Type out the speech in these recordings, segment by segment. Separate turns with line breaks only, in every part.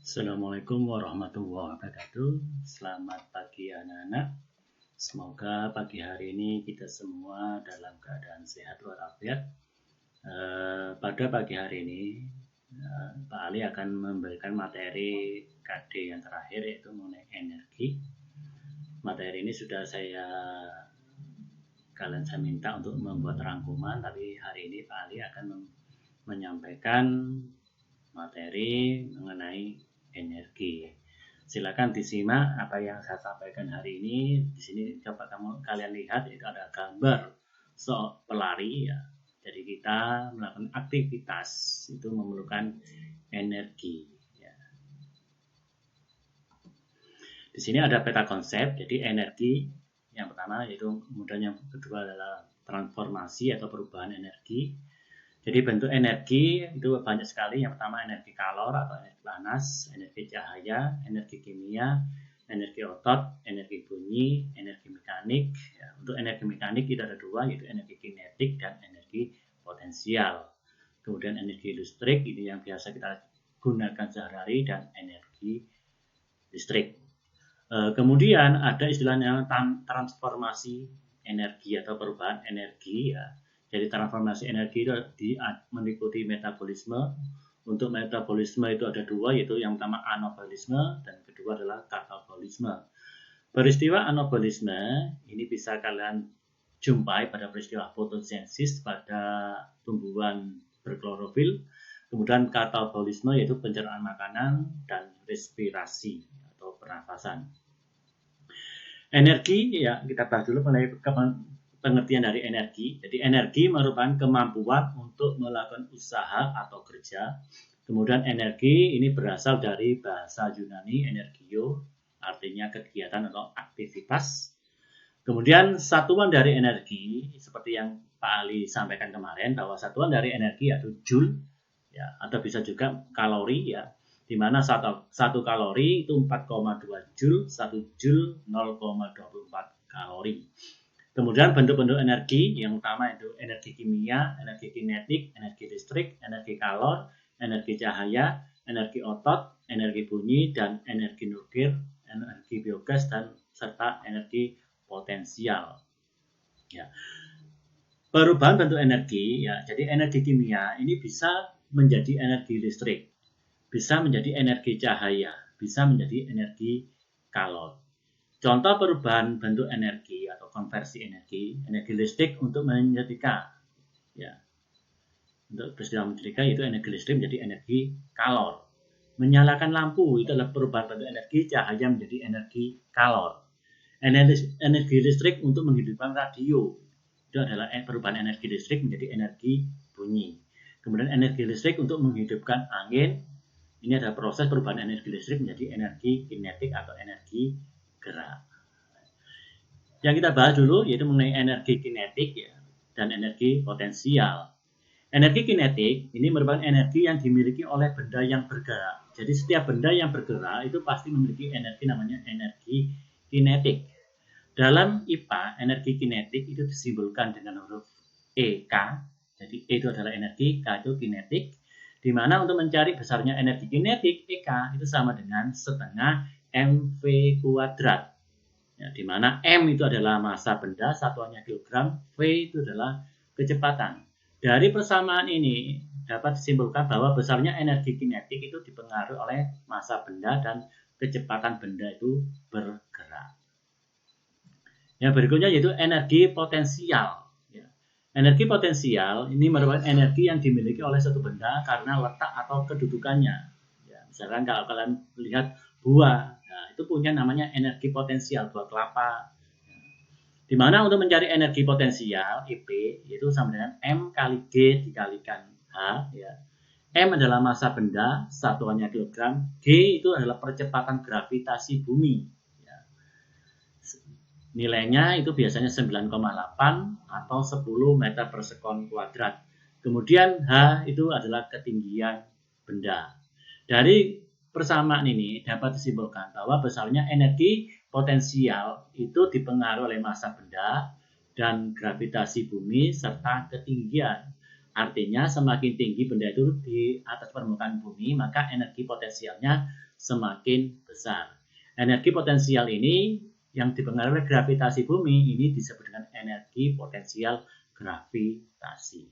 Assalamualaikum warahmatullahi wabarakatuh. Selamat pagi anak-anak. Semoga pagi hari ini kita semua dalam keadaan sehat walafiat. Pada pagi hari ini Pak Ali akan memberikan materi KD yang terakhir, yaitu mengenai energi. Materi ini sudah kalian saya minta untuk membuat rangkuman, tapi hari ini Pak Ali akan menyampaikan materi mengenai energi. Silakan disimak apa yang saya sampaikan hari ini. Di sini coba kalian lihat, itu ada gambar pelari ya. Jadi kita melakukan aktivitas itu memerlukan energi ya. Di sini ada peta konsep. Jadi energi yang pertama, yaitu kemudian yang kedua adalah transformasi atau perubahan energi. Jadi bentuk energi itu banyak sekali. Yang pertama energi kalor atau energi panas, energi cahaya, energi kimia, energi otot, energi bunyi, energi mekanik. Ya, untuk energi mekanik itu ada dua, yaitu energi kinetik dan energi potensial. Kemudian energi listrik itu yang biasa kita gunakan sehari-hari, dan energi listrik. Kemudian ada istilahnya transformasi energi atau perubahan energi ya. Jadi transformasi energi itu mengikuti metabolisme. Untuk metabolisme itu ada dua, yaitu yang pertama anabolisme dan kedua adalah katabolisme. Peristiwa anabolisme ini bisa kalian jumpai pada peristiwa fotosintesis pada tumbuhan berklorofil. Kemudian katabolisme yaitu pencernaan makanan dan respirasi atau pernafasan. Energi ya, kita bahas dulu mengenai pengertian dari energi. Jadi energi merupakan kemampuan untuk melakukan usaha atau kerja. Kemudian energi ini berasal dari bahasa Yunani energio, artinya kegiatan atau aktivitas. Kemudian satuan dari energi seperti yang Pak Ali sampaikan kemarin, bahwa satuan dari energi yaitu joule ya, atau bisa juga kalori ya, di mana satu kalori itu 4,2 joule, 1 joule 0,24 kalori. Kemudian bentuk-bentuk energi yang utama itu energi kimia, energi kinetik, energi listrik, energi kalor, energi cahaya, energi otot, energi bunyi, dan energi nuklir, energi biogas, dan serta energi potensial. Ya. Perubahan bentuk energi ya, jadi energi kimia ini bisa menjadi energi listrik, bisa menjadi energi cahaya, bisa menjadi energi kalor. Contoh perubahan bentuk energi atau konversi energi listrik untuk menyetrika ya. Untuk peristiwa menyetrika itu energi listrik menjadi energi kalor. Menyalakan lampu itu adalah perubahan bentuk energi cahaya menjadi energi kalor. Energi listrik untuk menghidupkan radio itu adalah perubahan energi listrik menjadi energi bunyi. Kemudian energi listrik untuk menghidupkan angin, ini adalah proses perubahan energi listrik menjadi energi kinetik atau energi gerak. Yang kita bahas dulu yaitu mengenai energi kinetik ya, dan energi potensial. Energi kinetik ini merupakan energi yang dimiliki oleh benda yang bergerak. Jadi setiap benda yang bergerak itu pasti memiliki energi, namanya energi kinetik. Dalam IPA, energi kinetik itu disimbolkan dengan huruf EK. Jadi E itu adalah energi, K itu kinetik. Di mana untuk mencari besarnya energi kinetik, EK itu sama dengan setengah mv kuadrat. Ya, di mana M itu adalah massa benda, satuannya kilogram, V itu adalah kecepatan. Dari persamaan ini dapat disimpulkan bahwa besarnya energi kinetik itu dipengaruhi oleh massa benda dan kecepatan benda itu bergerak. Yang berikutnya yaitu energi potensial. Ya. Energi potensial ini merupakan energi yang dimiliki oleh suatu benda karena letak atau kedudukannya. Ya, misalkan kalau kalian melihat buah, nah, itu punya namanya energi potensial, buah kelapa. Di mana untuk mencari energi potensial EP itu sama dengan M kali G dikalikan H ya. M adalah massa benda, satuannya kilogram. G itu adalah percepatan gravitasi bumi ya. Nilainya itu biasanya 9,8 atau 10 meter per sekon kuadrat. Kemudian H itu adalah ketinggian benda. Dari persamaan ini dapat disimpulkan bahwa besarnya energi potensial itu dipengaruhi oleh massa benda dan gravitasi bumi serta ketinggian. Artinya semakin tinggi benda itu di atas permukaan bumi, maka energi potensialnya semakin besar. Energi potensial ini yang dipengaruhi oleh gravitasi bumi ini disebut dengan energi potensial gravitasi.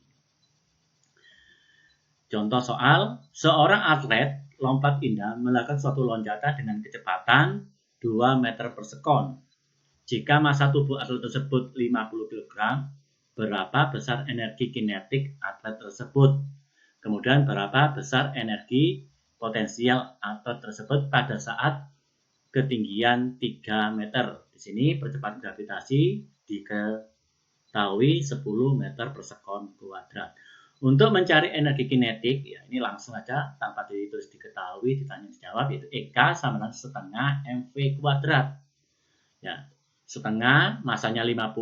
Contoh soal, seorang atlet lompat indah melakukan suatu loncatan dengan kecepatan 2 meter per sekon. Jika massa tubuh atlet tersebut 50 kg, berapa besar energi kinetik atlet tersebut? Kemudian berapa besar energi potensial atlet tersebut pada saat ketinggian 3 meter. Di sini percepatan gravitasi diketahui 10 meter per sekon kuadrat. Untuk mencari energi kinetik, ya ini langsung aja tanpa ditulis diketahui, ditanya dijawab, yaitu EK sama dengan setengah MV kuadrat. Ya, setengah, masanya 50,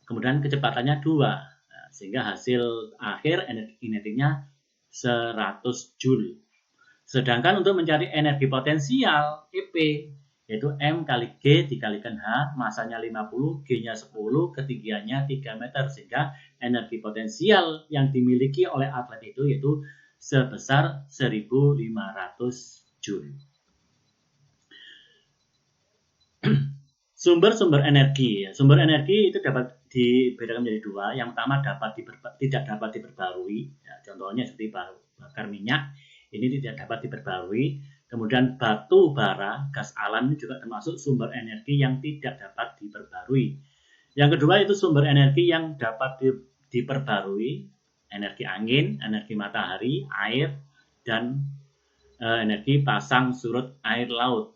kemudian kecepatannya 2. Nah, sehingga hasil akhir energi kinetiknya 100 Joule. Sedangkan untuk mencari energi potensial EP, yaitu M kali G dikalikan H, masanya 50, G-nya 10, ketinggiannya 3 meter. Sehingga energi potensial yang dimiliki oleh atlet itu yaitu sebesar 1500 Joule. Sumber-sumber energi. Sumber energi itu dapat dibedakan menjadi 2. Yang pertama tidak dapat diperbarui. Ya, contohnya seperti bakar minyak. Ini tidak dapat diperbarui. Kemudian batu bara, gas alam ini juga termasuk sumber energi yang tidak dapat diperbarui. Yang kedua itu sumber energi yang dapat diperbarui, energi angin, energi matahari, air, dan energi pasang surut air laut.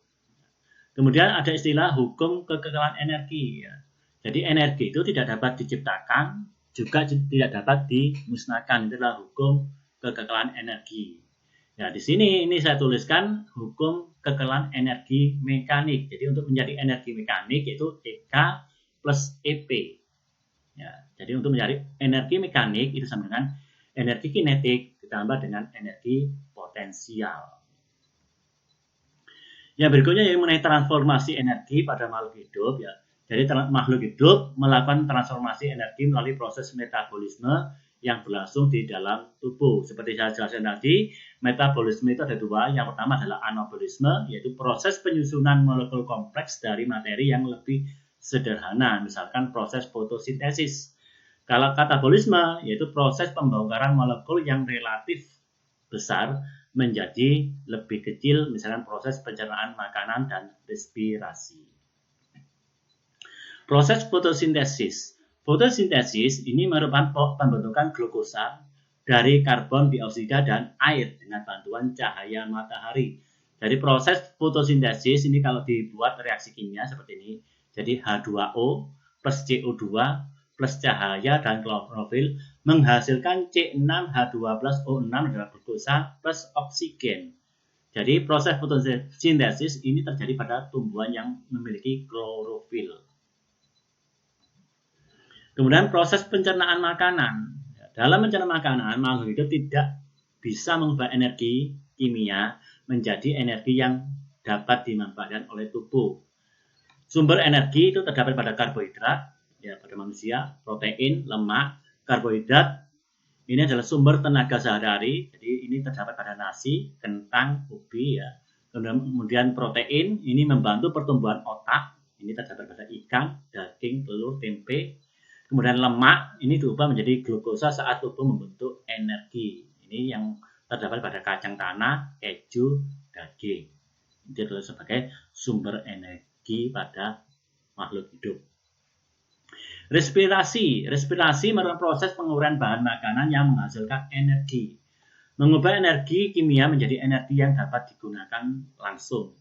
Kemudian ada istilah hukum kekekalan energi. Ya. Jadi energi itu tidak dapat diciptakan, juga tidak dapat dimusnahkan. Itu adalah hukum kekekalan energi. Ya, di sini ini saya tuliskan hukum kekekalan energi mekanik. Jadi untuk menjadi energi mekanik yaitu EK plus EP. Ya, jadi untuk mencari energi mekanik itu sama dengan energi kinetik ditambah dengan energi potensial. Yang berikutnya yang mengenai transformasi energi pada makhluk hidup. Ya. Jadi makhluk hidup melakukan transformasi energi melalui proses metabolisme yang berlangsung di dalam tubuh. Seperti saya jelaskan tadi, metabolisme itu ada 2. Yang pertama adalah anabolisme, yaitu proses penyusunan molekul kompleks dari materi yang lebih sederhana, misalkan proses fotosintesis. Kalau katabolisme, yaitu proses pembongkaran molekul yang relatif besar menjadi lebih kecil, misalkan proses pencernaan makanan dan respirasi. Proses fotosintesis. Fotosintesis ini merupakan pembentukan glukosa dari karbon dioksida dan air dengan bantuan cahaya matahari. Jadi proses fotosintesis ini kalau dibuat reaksi kimia seperti ini, jadi H2O plus CO2 plus cahaya dan klorofil menghasilkan C6H12O6 adalah glukosa plus oksigen. Jadi proses fotosintesis ini terjadi pada tumbuhan yang memiliki klorofil. Kemudian proses pencernaan makanan. Dalam mencerna makanan, makhluk hidup tidak bisa mengubah energi kimia menjadi energi yang dapat dimanfaatkan oleh tubuh. Sumber energi itu terdapat pada karbohidrat, ya pada manusia, protein, lemak, karbohidrat. Ini adalah sumber tenaga sehari-hari. Jadi ini terdapat pada nasi, kentang, ubi, ya. Kemudian protein ini membantu pertumbuhan otak. Ini terdapat pada ikan, daging, telur, tempe. Kemudian lemak ini diubah menjadi glukosa saat tubuh membentuk energi. Ini yang terdapat pada kacang tanah, keju, daging. Itu adalah sebagai sumber energi pada makhluk hidup. Respirasi. Respirasi merupakan proses penguraian bahan makanan yang menghasilkan energi. Mengubah energi kimia menjadi energi yang dapat digunakan langsung.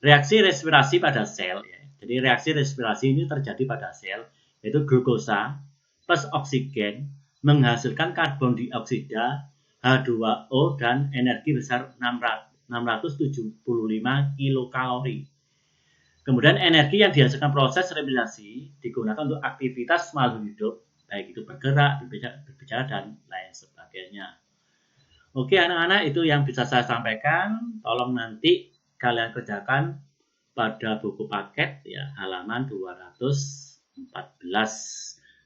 Reaksi respirasi pada sel. Ya. Jadi reaksi respirasi ini terjadi pada sel, yaitu glukosa plus oksigen menghasilkan karbon dioksida, H2O, dan energi besar 675 kilokalori. Kemudian energi yang dihasilkan proses respirasi digunakan untuk aktivitas makhluk hidup, baik itu bergerak, berbicara, dan lain sebagainya. Oke anak-anak, itu yang bisa saya sampaikan. Tolong nanti kalian kerjakan pada buku paket ya halaman 214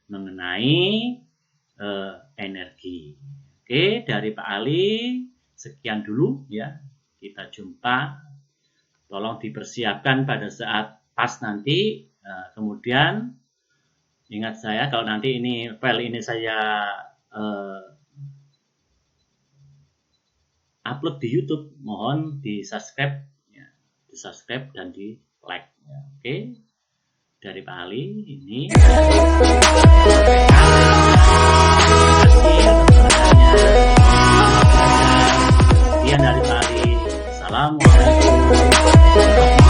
mengenai energi. Oke, dari Pak Ali sekian dulu ya. kita jumpa. Tolong dipersiapkan pada saat pas nanti. Kemudian ingat saya, kalau nanti ini file ini saya upload di YouTube, mohon di subscribe, ya, di subscribe dan di like. Ya, oke, dari Pak Ali ini. Sekian dari Pak Ali. Assalamualaikum.